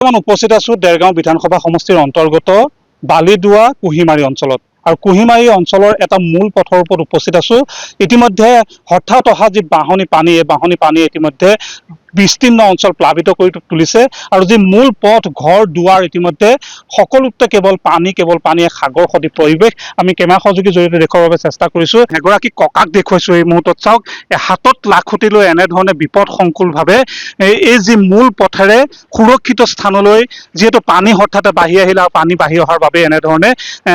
উপস্থিত আছো দেৰগাঁও বিধানসভা সমষ্টিৰ অন্তৰ্গত বালিদুৱা কুহিমাৰী অঞ্চলত আৰু কুহিমাৰী অঞ্চলৰ এটা মূল পথৰ ওপৰত উপস্থিত আছো। ইতিমধ্যে হঠাৎ অহা যি বাহনী পানী এই বাহনী পানী ইতিমধ্যে বিস্তীৰ্ণ অঞ্চল প্লাবিত কৰি তুলিছে আৰু যি মূল পথ ঘৰ দুৱাৰ ইতিমধ্যে সকলোতে কেৱল পানী এক সাগৰ সদৃশ পৰিৱেশ। আমি কেমেৰা সহযোগীৰ জৰিয়তে দেখুৱাৰ বাবে চেষ্টা কৰিছো। এগৰাকী ককাক দেখুৱাইছো এই মুহূৰ্তত। চাওক, হাতত লাখুটি লৈ এনেধৰণে বিপদসংকুলভাৱে এই যি মূল পথেৰে সুৰক্ষিত স্থানলৈ, যিহেতু পানী হঠাতে বাঢ়ি আহিলে আৰু পানী বাঢ়ি অহাৰ বাবে এনেধৰণে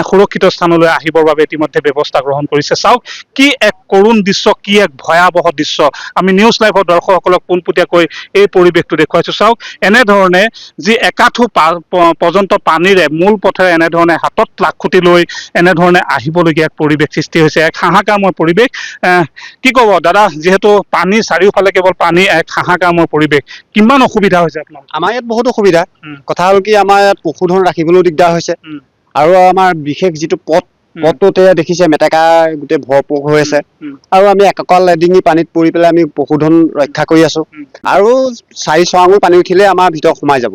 সুৰক্ষিত স্থানলৈ আহিবৰ বাবে ইতিমধ্যে ব্যৱস্থা গ্ৰহণ কৰিছে। চাওক, কি এক কৰুণ দৃশ্য, কি এক ভয়াৱহ দৃশ্য। আমি নিউজ লাইভৰ দৰ্শকসকলক পোনপটীয়াকৈ এই পৰিৱেশটো দেখুৱাইছো। চাওক, এনেধৰণে যি একাঠু পৰ্যন্ত পানীৰে মূল পথেৰে এনেধৰণে হাতত লাখুটি লৈ এনেধৰণে আহিবলগীয়া এক পৰিৱেশ সৃষ্টি হৈছে, এক হাহাকাৰময় পৰিৱেশ। কি ক'ব দাদা, যিহেতু পানী চাৰিওফালে কেৱল পানী, এক হাহাকাৰময় পৰিৱেশ, কিমান অসুবিধা হৈছে আপোনাৰ? আমাৰ ইয়াত বহুত অসুবিধা। কথা হ'ল কি, আমাৰ ইয়াত পশুধন ৰাখিবলৈও দিগদাৰ হৈছে আৰু আমাৰ বিশেষ যিটো পথটোতে দেখিছে মেটেকা গোটেই ভৰপূৰ হৈ আছে আৰু আমি এককাল এডিঙি পানীত পৰি পেলাই আমি পশুধন ৰক্ষা কৰি আছো আৰু 4 আঙুল পানী উঠিলে আমাৰ ভিতৰত সোমাই যাব।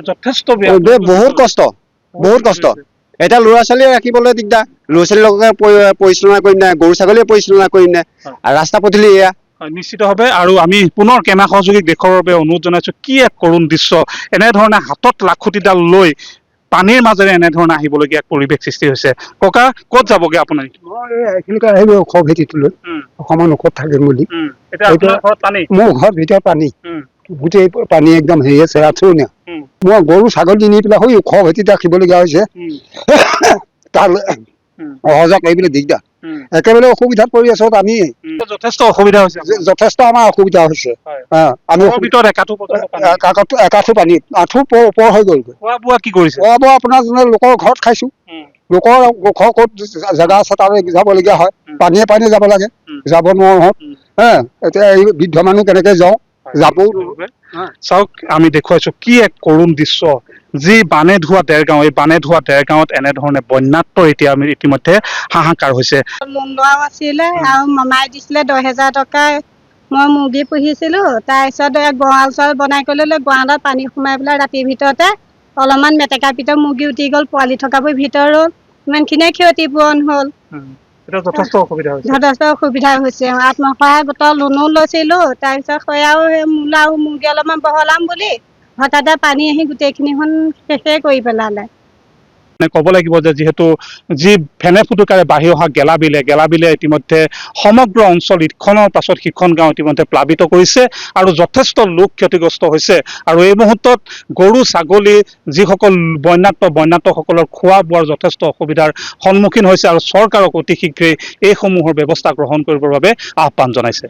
যথেষ্ট বহুত কষ্ট। এতিয়া ল'ৰা ছোৱালীয়ে ৰাখিবলৈ দিগদাৰ। ল'ৰা ছোৱালীৰ লগতে পৰিচালনা কৰিম নে, গৰু ছাগলীয়ে পৰিচালনা কৰিম নে, আৰু ৰাস্তা পদূলি এয়া। নিশ্চিতভাৱে। আৰু আমি পুনৰ কেমেৰা সহযোগীক দেখুৱাৰ বাবে অনুৰোধ জনাইছো, কি এক কৰুণ দৃশ্য। এনেধৰণে হাতত লাখুটিডাল লৈ পানীৰ মাজেৰে এনেধৰণে আহিবলগীয়া পৰিৱেশ সৃষ্টি হৈছে। ককা, ক'ত যাবগে আপোনাৰ? এইখিনিকে আহিব ওখ ভেটিটোলৈ, অকমান ওখত থাকিম বুলি। মোৰ ঘৰত ভিতৰত পানী, গোটেই পানী একদম হেৰি আছে, আঁঠুৰণীয়া। মই গৰু ছাগলী নি পেলাই সেই ওখ ভেটিত ৰাখিবলগীয়া হৈছে। তালৈ অহা যোৱা কৰিবলৈ দিগদাৰ, একেবাৰে অসুবিধাত পৰি আছো আমি। যথেষ্ট অসুবিধা হৈছে, যথেষ্ট আমাৰ অসুবিধা হৈছে। আমি একাঠু পানী আঁঠু ওপৰ হৈ গ'লগৈ। খোৱা বোৱা কি কৰিছে? খোৱা বোৱা আপোনাৰ লোকৰ ঘৰত খাইছো। লোকৰ ক'ত জেগা আছে তালৈ যাবলগীয়া হয়, পানীয়ে যাব লাগে, যাব নোৱাৰো। এতিয়া এই বৃদ্ধ মানুহ কেনেকে যাওঁ, যাবও। চাওক, আমি দেখুৱাইছো কি এক কৰুণ দৃশ্য। যি বানেধোৱা দেৰগাঁও, এই বানেধোৱা দেৰগাঁৱত এনেধৰণে বন্যাত্ম এতিয়া আমি ইতিমধ্যে হাহাকাৰ হৈছে। লোন লোৱাও আছিলে আৰু মামাই দিছিলে 10,000 টকা। মই মুৰ্গী পুহিছিলো, তাৰপিছত গঁৰাল চৰাল বনাই কৰি লৈ গঁৰালত পানী সোমাই পেলাই ৰাতিৰ ভিতৰতে অলপমান মেটেকা পিতৰ মুৰ্গী উঠি গ'ল, পোৱালি থকাবোৰ ভিতৰত ইমানখিনিয়ে ক্ষতিপূৰণ হ'ল। যথেষ্ট অসুবিধা হৈছে। আত্মসহায়ক গোটৰ লোনো লৈছিলো, তাৰপিছত সেয়াও মূলা আৰু মুৰ্গী অলপমান বহলাম বুলি হঠাতে পানী আহি গোটেইখিনিখন শেষে কৰি পেলালে। ক'ব লাগিব যে যিহেতু যি ফেনে ফুটুকাৰে বাঢ়ি অহা গেলাবিলে ইতিমধ্যে সমগ্ৰ অঞ্চল ইখনৰ পাছত সিখন গাঁও ইতিমধ্যে প্লাবিত কৰিছে আৰু যথেষ্ট লোক ক্ষতিগ্ৰস্ত হৈছে। আৰু এই মুহূৰ্তত গৰু ছাগলী যিসকল বন্যাত্মসকলৰ খোৱা বোৱাৰ যথেষ্ট অসুবিধাৰ সন্মুখীন হৈছে আৰু চৰকাৰক অতি শীঘ্ৰেই এইসমূহৰ ব্যৱস্থা গ্ৰহণ কৰিবৰ বাবে আহ্বান জনাইছে।